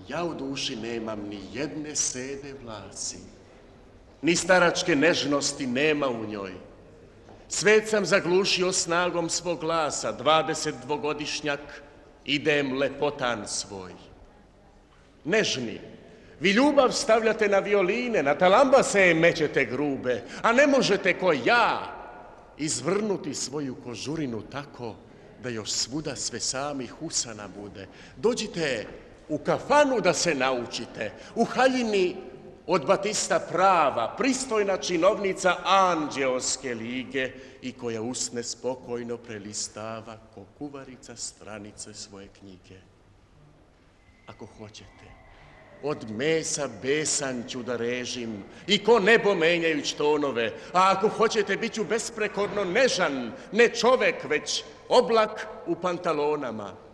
ja u duši nemam ni jedne sede vlasi, ni staračke nežnosti nema u njoj. Svet sam zaglušio snagom svog glasa, 22-godišnjak, idem lepotan svoj. Nežni, vi ljubav stavljate na violine, na talambase mećete grube, a ne možete ko ja izvrnuti svoju kožurinu tako da još svuda sve samih usana bude. Dođite u kafanu da se naučite, u haljini od Batista prava, pristojna činovnica anđeoske lige i koja usne spokojno prelistava ko kuvarica stranice svoje knjige. Ako hoćete, od mesa besan ću da režim i ko nebo menjajuć tonove, a ako hoćete, bit ću besprekorno nežan, ne čovek, već oblak u pantalonama.